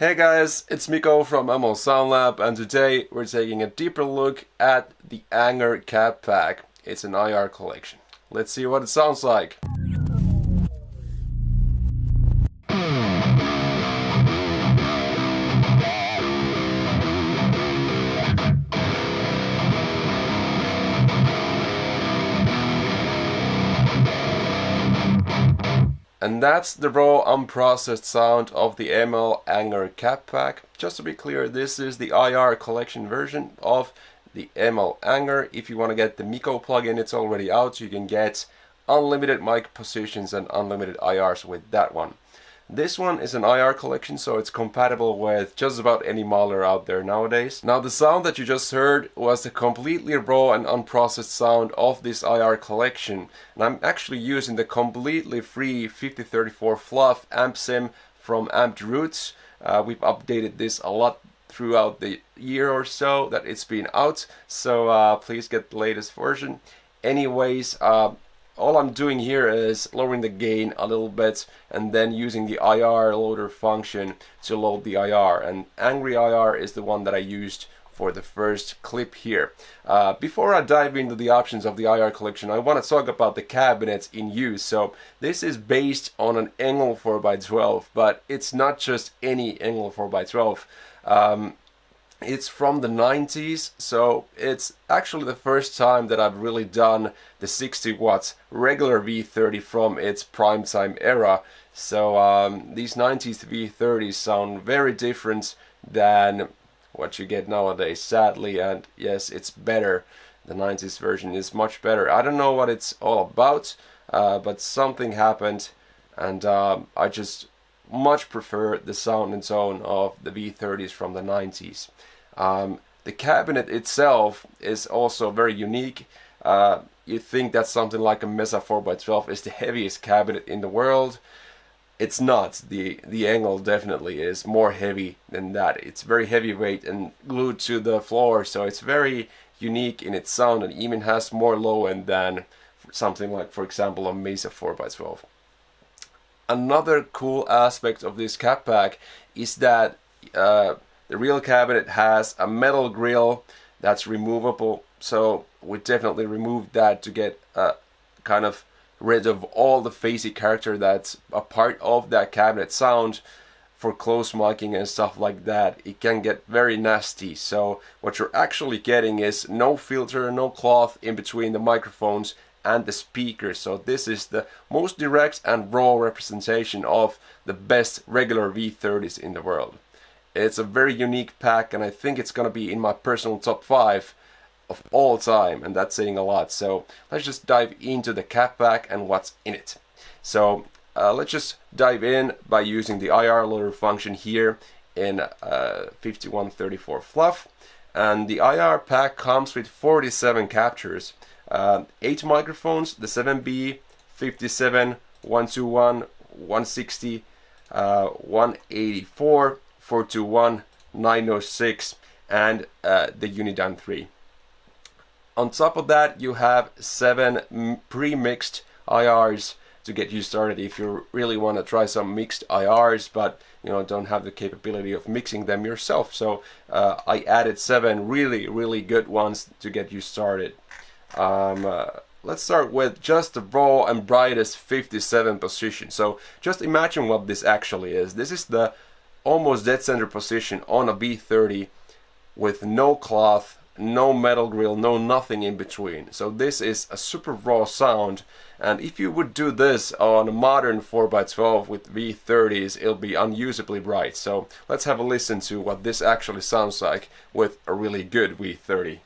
Hey guys, it's Mikko from ML Sound Lab, and today we're taking a deeper look at the ANGR cab pack. It's an IR collection. Let's see what it sounds like. And that's the raw unprocessed sound of the ML ANGR cab pack. Just to be clear, this is the IR collection version of the ML ANGR. If you want to get the Mikko plugin, it's already out. You can get unlimited mic positions and unlimited IRs with that one. This one is an IR collection, so it's compatible with just about any modeler out there nowadays. Now, the sound that you just heard was the completely raw and unprocessed sound of this IR collection. And I'm actually using the completely free 5034 Fluff amp sim from Amped Roots. We've updated this a lot throughout the year or so that it's been out, so please get the latest version. Anyways, all I'm doing here is lowering the gain a little bit and then using the IR loader function to load the IR. And Angry IR is the one that I used for the first clip here. Before I dive into the options of the IR collection, I want to talk about the cabinets in use. So this is based on an ENGL 4x12, but it's not just any ENGL 4x12. It's from the 90s, so it's actually the first time that I've really done the 60 watts regular V30 from its prime time era. So these 90s V30s sound very different than what you get nowadays, sadly, and yes, it's better. The 90s version is much better. I don't know what it's all about, but something happened, and I just much prefer the sound and tone of the V30s from the 90s. The cabinet itself is also very unique. You think that something like a Mesa 4x12 is the heaviest cabinet in the world. It's not. The ENGL definitely is more heavy than that. It's very heavyweight and glued to the floor, so it's very unique in its sound and even has more low end than something like, for example, a Mesa 4x12. Another cool aspect of this cab pack is that the real cabinet has a metal grill that's removable, so we definitely removed that to get kind of rid of all the phasy character that's a part of that cabinet sound. For close miking and stuff like that, it can get very nasty. So what you're actually getting is no filter, no cloth in between the microphones and the speakers. So this is the most direct and raw representation of the best regular V30s in the world. It's a very unique pack, and I think it's gonna be in my personal top 5 of all time, and that's saying a lot. So let's just dive into the cab pack and what's in it. So let's just dive in by using the IR loader function here in 5134 Fluff. And the IR pack comes with 47 captures, 8 microphones, the 7B, 57, 121, 160, 184, 421, 906, and the Unidyne III. On top of that, you have 7 pre-mixed IRs to get you started if you really want to try some mixed IRs, but don't have the capability of mixing them yourself. So I added 7 really good ones to get you started. Let's start with just the raw and brightest 57 position. So just imagine what this actually is. This is the almost dead center position on a V30 with no cloth, no metal grill, no nothing in between. So this is a super raw sound, and if you would do this on a modern 4x12 with V30s, it'll be unusably bright. So let's have a listen to what this actually sounds like with a really good V30.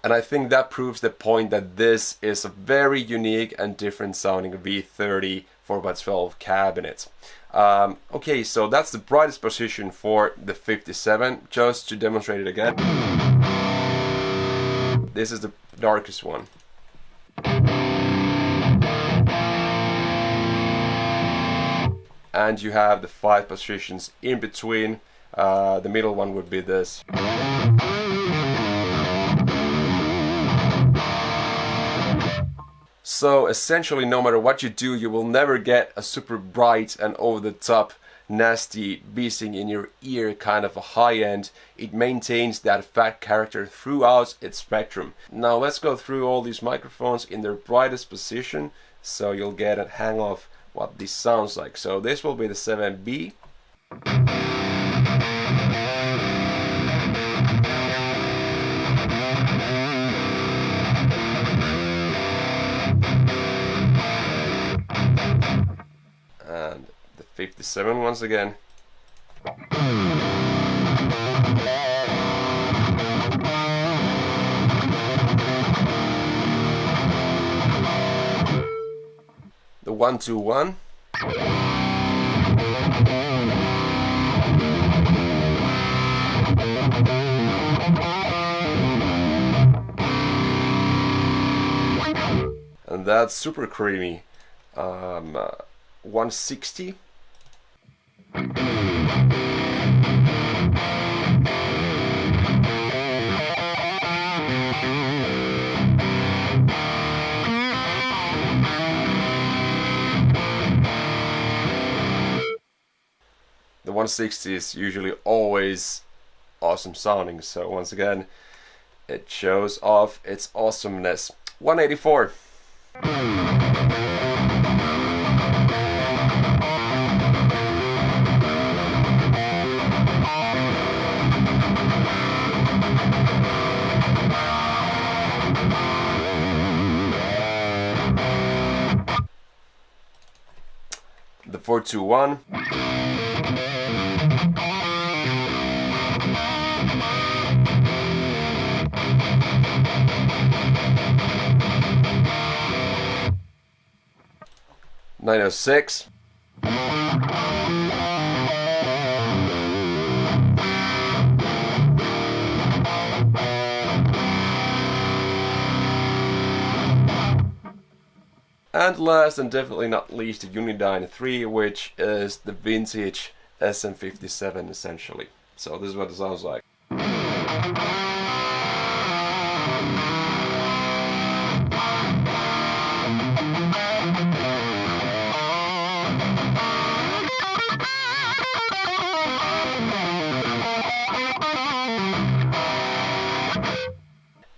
And I think that proves the point that this is a very unique and different sounding V30 4x12 cabinet. Okay, so that's the brightest position for the 57. Just to demonstrate it again, this is the darkest one. and you have the 5 positions in between. The middle one would be this. So essentially, no matter what you do, you will never get a super bright and over-the-top nasty beasting in your ear kind of a high end. It maintains that fat character throughout its spectrum. Now let's go through all these microphones in their brightest position so you'll get a hang of what this sounds like. So this will be the 7B. And the 57 once again. The 121. And that's super creamy. 160. The 160 is usually always awesome sounding, so once again it shows off its awesomeness. 184. The 421. .906. And last and definitely not least, the Unidyne III, which is the vintage SM57 essentially. So this is what it sounds like.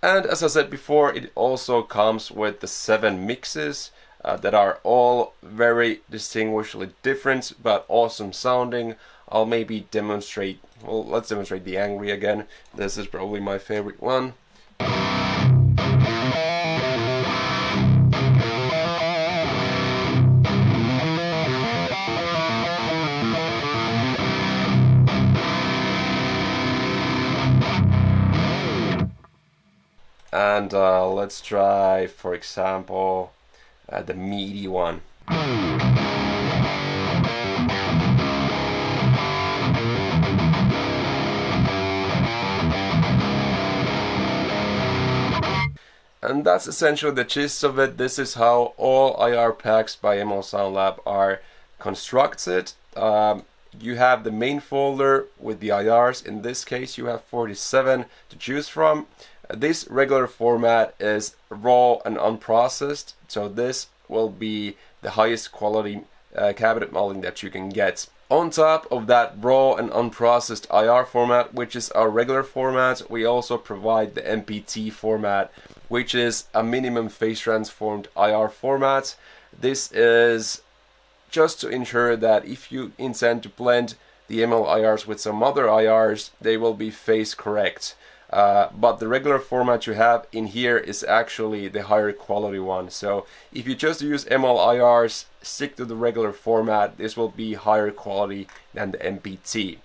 And as I said before, it also comes with the 7 mixes that are all very distinguishably different but awesome sounding. I'll maybe demonstrate, well, let's demonstrate the ANGR again. This is probably my favorite one. And let's try, for example, the meaty one. And that's essentially the gist of it. This is how all IR packs by ENGL Sound Lab are constructed. You have the main folder with the IRs. In this case, you have 47 to choose from. This regular format is raw and unprocessed, so this will be the highest quality cabinet modeling that you can get. On top of that raw and unprocessed IR format, which is our regular format, we also provide the MPT format, which is a minimum phase transformed IR format. This is just to ensure that if you intend to blend the ENGL IRs with some other IRs, they will be phase correct. But the regular format you have in here is actually the higher quality one. So if you just use ENGL IRs, stick to the regular format, this will be higher quality than the MPT.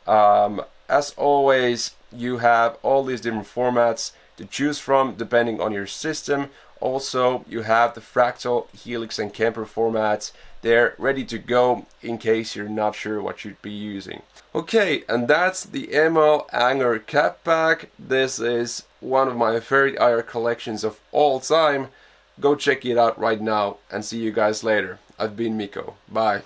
As always, you have all these different formats to choose from depending on your system. Also, you have the Fractal, Helix and Kemper formats. They're ready to go in case you're not sure what you'd be using. Okay, and that's the ENGL ANGR cap pack. This is one of my favorite IR collections of all time. Go check it out right now and see you guys later. I've been Mikko. Bye.